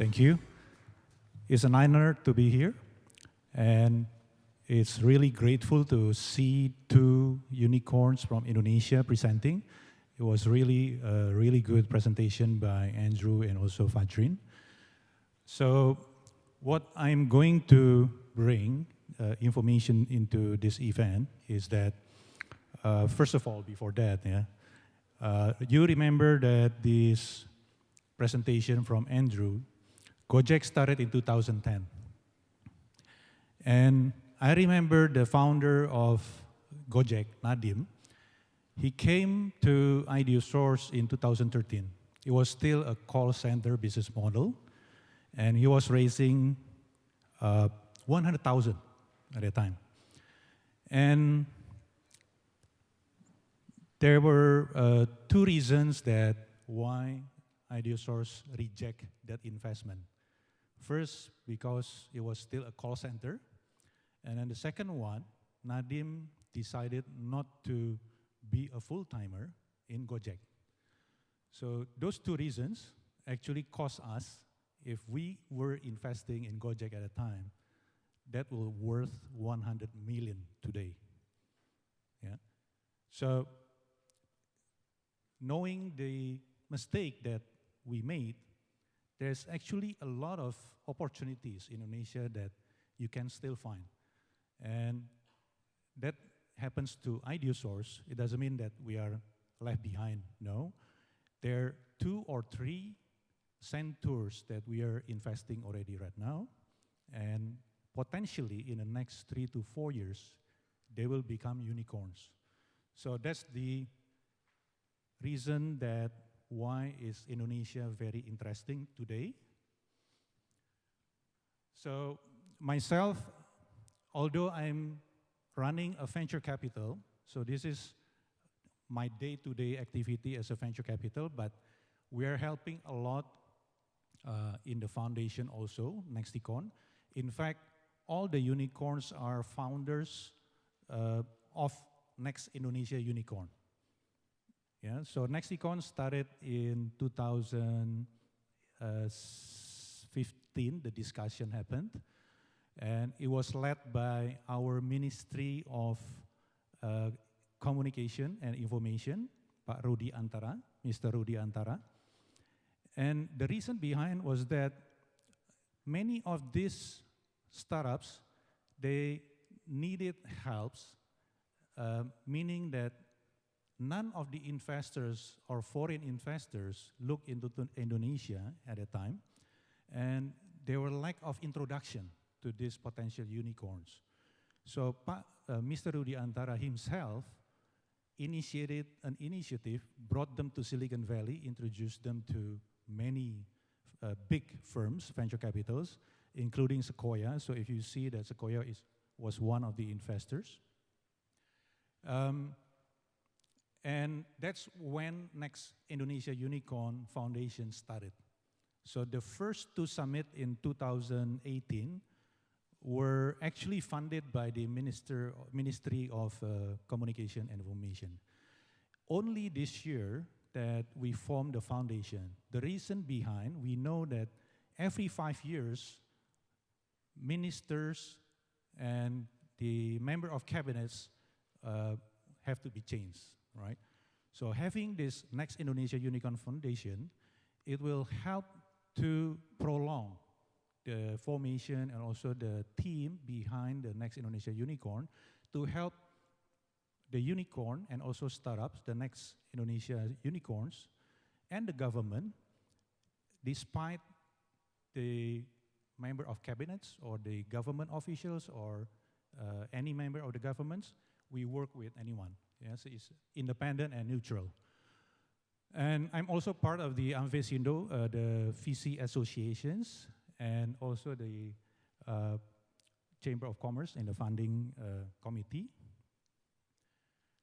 Thank you. It's an honor to be here, and it's really grateful to see two unicorns from Indonesia presenting. It was really a really good presentation by Andrew and also Fajrin. So what I'm going to bring information into this event is that, first of all, before that, you remember that this presentation from Andrew, Gojek started in 2010. And I remember the founder of Gojek, Nadim, he came to IdeaSource in 2013. It was still a call center business model, and he was raising 100,000 at that time. And there were two reasons that why IdeaSource reject that investment. First, because it was still a call center. And then the second one, Nadim decided not to be a full-timer in Gojek. So those two reasons actually cost us, if we were investing in Gojek at a time, that will worth 100 million today. Yeah. So knowing the mistake that we made, there's actually a lot of opportunities in Indonesia that you can still find. And that happens to IdeaSource. It doesn't mean that we are left behind, no. There are 2 or 3 centers that we are investing already right now, and potentially in the next 3 to 4 years, they will become unicorns. So that's the reason that why is Indonesia very interesting today. So myself, although I'm running a venture capital, so this is my day-to-day activity as a venture capital, but we are helping a lot in the foundation also, Nexticon. In fact, all the unicorns are founders of Next Indonesia Unicorn. Yeah, so Nexticon started in 2015, the discussion happened, and it was led by our Ministry of Communication and Information, Pak Rudi Antara, Mr. Rudi Antara. And the reason behind was that many of these startups, they needed helps, meaning that none of the investors or foreign investors looked into Indonesia at the time, and there were lack of introduction to these potential unicorns. So Mr. Rudi Antara himself initiated an initiative, brought them to Silicon Valley, introduced them to many big firms, venture capitals, including Sequoia. So if you see that Sequoia was one of the investors. And that's when Next Indonesia Unicorn Foundation started. So the first 2 summits in 2018 were actually funded by the Ministry of Communication and Information. Only this year that we formed the foundation. The reason behind, we know that every 5 years, ministers and the member of cabinets have to be changed, right? So having this Next Indonesia Unicorn Foundation, it will help to prolong the formation and also the team behind the Next Indonesia Unicorn to help the unicorn and also startups, the Next Indonesia Unicorns, and the government, despite the member of cabinets or the government officials or any member of the governments, we work with anyone. Yes, it's independent and neutral. And I'm also part of the Amvesindo, the VC associations, and also the Chamber of Commerce in the funding committee.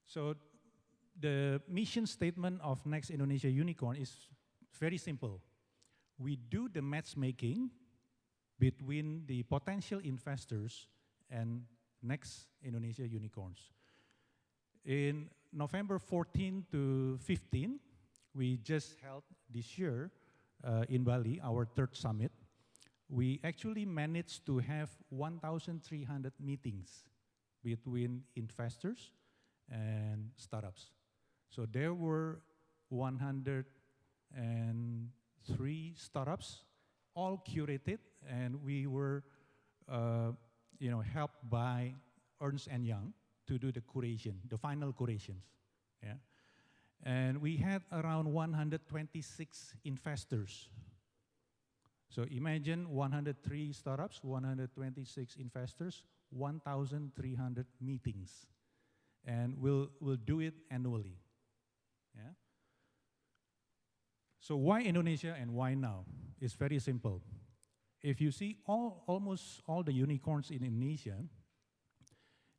So the mission statement of Next Indonesia Unicorn is very simple. We do the matchmaking between the potential investors and Next Indonesia Unicorns. In November 14 to 15, we just held this year in Bali, our 3rd summit. we actually managed to have 1,300 meetings between investors and startups. So there were 103 startups, all curated, and we were helped by Ernst & Young to do the curation, the final curations. Yeah? And we had around 126 investors. So imagine 103 startups, 126 investors, 1,300 meetings. And we'll do it annually. Yeah? So why Indonesia and why now? It's very simple. If you see almost all the unicorns in Indonesia,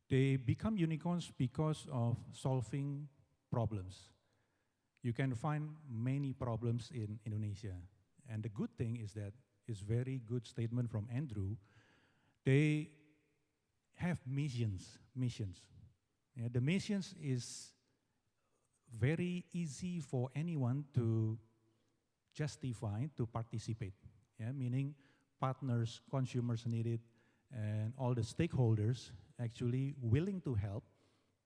they become unicorns because of solving problems. You can find many problems in Indonesia. And the good thing is that it's very good statement from Andrew. They have missions. Yeah, the missions is very easy for anyone to justify, to participate. Yeah, meaning partners, consumers need it, and all the stakeholders actually willing to help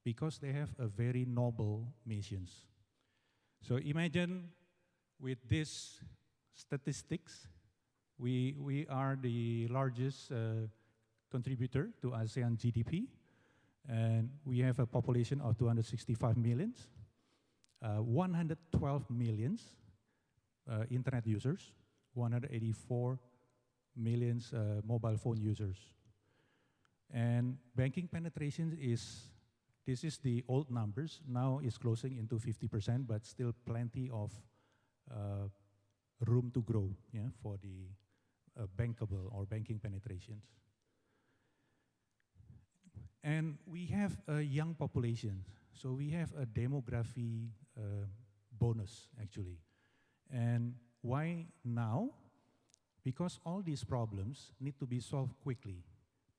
because they have a very noble missions. So imagine with these statistics, we are the largest contributor to ASEAN GDP, and we have a population of 265 millions, 112 millions internet users, 184 millions mobile phone users. And banking penetration this is the old numbers, now it's closing into 50%, but still plenty of room to grow, yeah, for the bankable or banking penetrations. And we have a young population, so we have a demography bonus, actually. And why now? Because all these problems need to be solved quickly.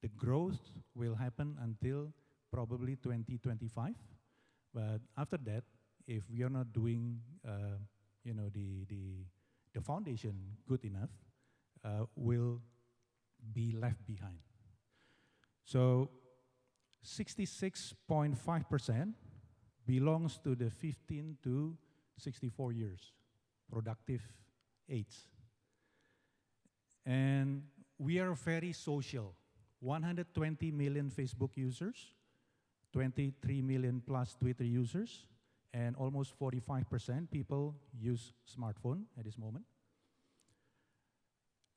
The growth will happen until probably 2025, but after that, if we are not doing, the foundation good enough, will be left behind. So 66.5% belongs to the 15 to 64 years, productive age. And we are very social. 120 million Facebook users, 23 million plus Twitter users, and almost 45% people use smartphone at this moment.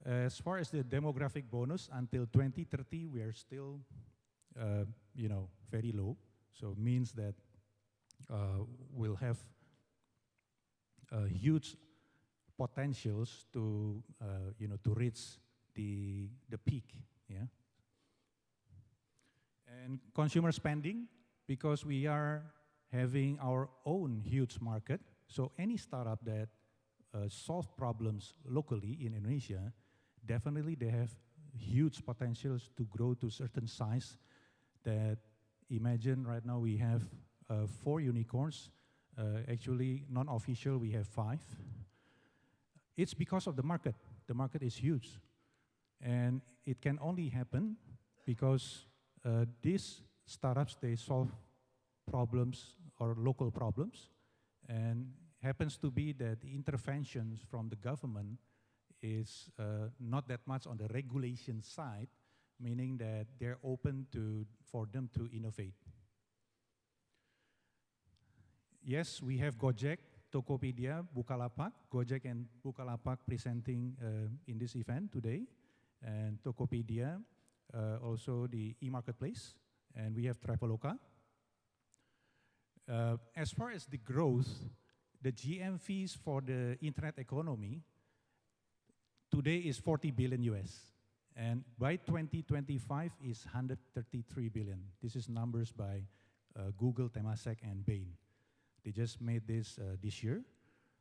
As far as the demographic bonus, until 2030, we are still, very low. So it means that we'll have huge potentials to, to reach the peak, yeah. And consumer spending, because we are having our own huge market, so any startup that solve problems locally in Indonesia, definitely they have huge potentials to grow to certain size that imagine right now we have 4 unicorns, actually non-official we have 5. It's because of the market. The market is huge. And it can only happen because these startups, they solve problems or local problems, and happens to be that the interventions from the government is not that much on the regulation side, meaning that they're open for them to innovate. Yes, we have Gojek, Tokopedia, Bukalapak, Gojek and Bukalapak presenting in this event today, and Tokopedia, also the e-marketplace, and we have Traveloka. As far as the growth, the GMVs for the internet economy today is 40 billion US, and by 2025 is 133 billion. This is numbers by Google, Temasek, and Bain. They just made this year.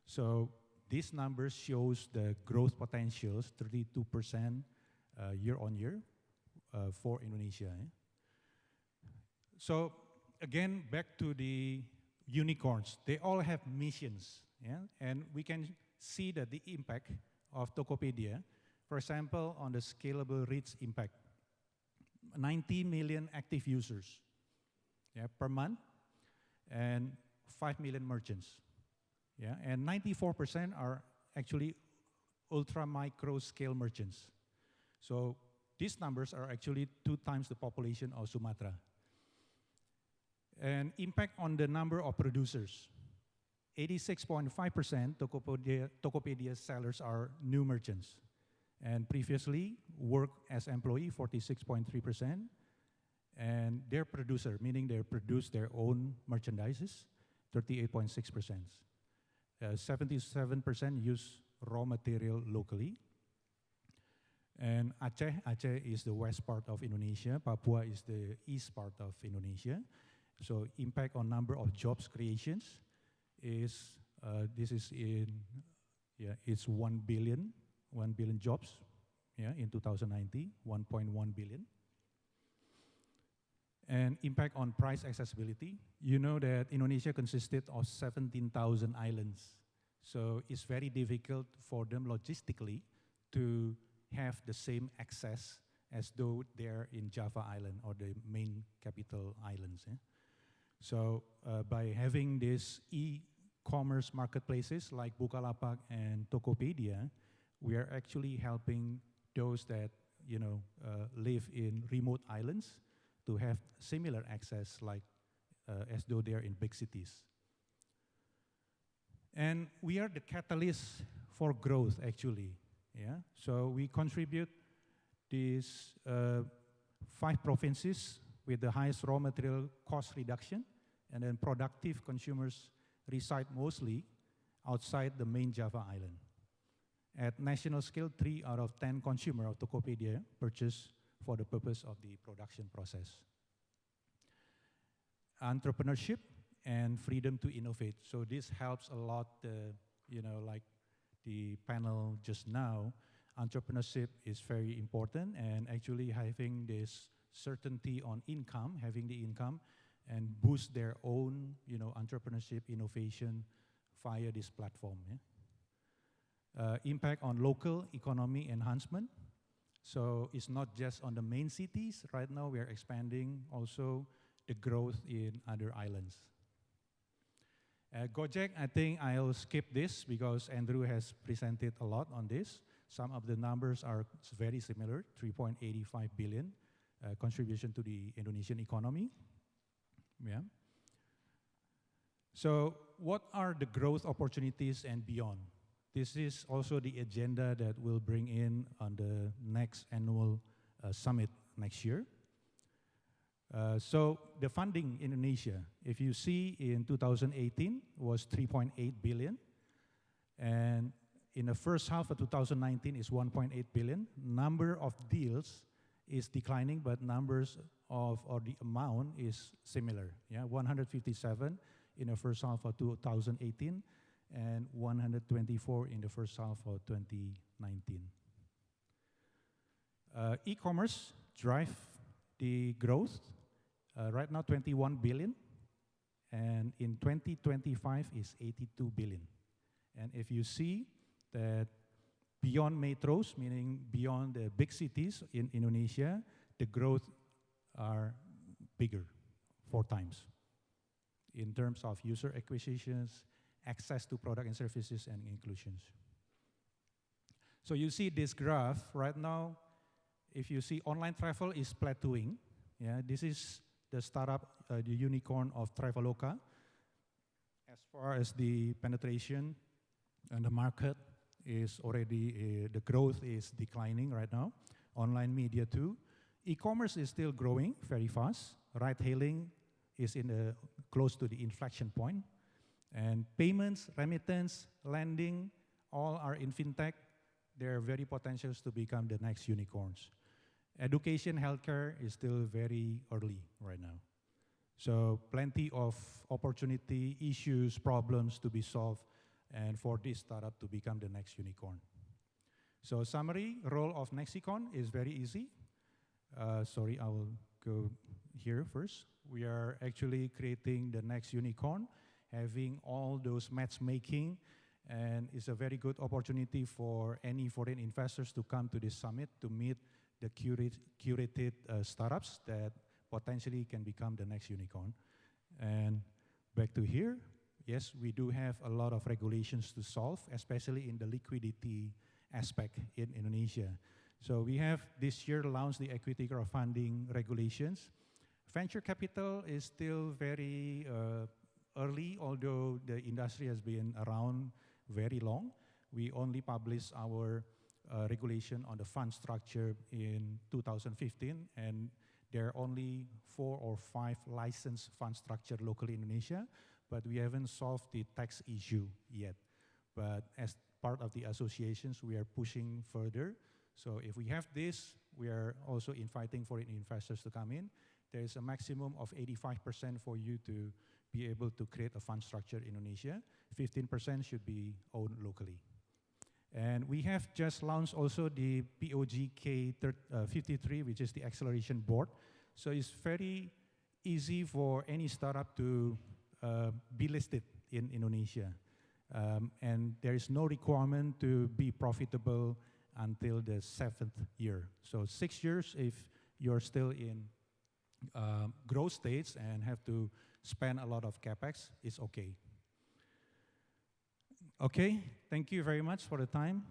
So these numbers shows the growth potentials, 32% year on year for Indonesia. So again, back to the unicorns. They all have missions, yeah? And we can see that the impact of Tokopedia, For example, on the scalable reach impact, 90 million active users per month, and 5 million merchants. And 94% are actually ultra micro scale merchants. So these numbers are actually 2 times the population of Sumatra. And impact on the number of producers. 86.5% Tokopedia sellers are new merchants. And previously worked as employee, 46.3%. And their producer, meaning they produce their own merchandises, 38.6%. 77% use raw material locally. And Aceh is the west part of Indonesia. Papua is the east part of Indonesia. So impact on number of jobs creations is, it's 1 billion jobs, in 2019, 1.1 billion. And impact on price accessibility. You know that Indonesia consisted of 17,000 islands. So it's very difficult for them logistically to have the same access as though they're in Java Island or the main capital islands. So by having these e-commerce marketplaces like Bukalapak and Tokopedia, we are actually helping those that live in remote islands to have similar access like as though they are in big cities. And we are the catalyst for growth actually. So we contribute these 5 provinces with the highest raw material cost reduction, and then productive consumers reside mostly outside the main Java Island. At national scale, 3 out of 10 consumers of Tokopedia purchase for the purpose of the production process. Entrepreneurship and freedom to innovate. So this helps a lot, like the panel just now. Entrepreneurship is very important, and actually having this certainty on income, having the income, and boost their own, entrepreneurship innovation via this platform. Impact on local economy enhancement. So it's not just on the main cities. Right now we are expanding also the growth in other islands. Gojek, I think I'll skip this because Andrew has presented a lot on this. Some of the numbers are very similar, 3.85 billion contribution to the Indonesian economy. So what are the growth opportunities and beyond? This is also the agenda that we'll bring in on the next annual summit next year. So the funding in Indonesia, if you see in 2018 was 3.8 billion, and in the first half of 2019 is 1.8 billion. Number of deals is declining, but numbers of, or the amount is similar. 157 in the first half of 2018, and 124 in the first half of 2019. E-commerce drive the growth. Right now 21 billion, and in 2025 is 82 billion. And if you see that beyond metros, meaning beyond the big cities in Indonesia, the growth are bigger, 4 times, in terms of user acquisitions, access to product and services, and inclusions. So you see this graph right now. If you see online travel is plateauing, this is the startup, the unicorn of Traveloka. As far as the penetration and the market is already, the growth is declining right now. Online media too. E-commerce is still growing very fast. Ride-hailing is in close to the inflection point. And payments, remittance, lending, all are in fintech. They're very potentials to become the next unicorns. Education, healthcare is still very early right now. So plenty of opportunity, issues, problems to be solved, and for this startup to become the next unicorn. So summary, role of Nexicon is very easy. Sorry, I will go here first. We are actually creating the next unicorn, having all those matchmaking and it's a very good opportunity for any foreign investors to come to this summit to meet the curated startups that potentially can become the next unicorn. And back to here, yes, we do have a lot of regulations to solve, especially in the liquidity aspect in Indonesia. So we have this year launched the equity crowdfunding regulations. Venture capital is still very early, although the industry has been around very long. We only published our regulation on the fund structure in 2015, and there are only 4 or 5 licensed fund structure locally in Indonesia, but we haven't solved the tax issue yet. But as part of the associations, we are pushing further. So if we have this, we are also inviting foreign investors to come in. There is a maximum of 85% for you to be able to create a fund structure in Indonesia. 15% should be owned locally. And we have just launched also the POGK 53, which is the acceleration board. So it's very easy for any startup to be listed in Indonesia. And there is no requirement to be profitable until the 7th year. So 6 years, if you're still in growth stage and have to spend a lot of capex, it's okay. Okay, thank you very much for the time.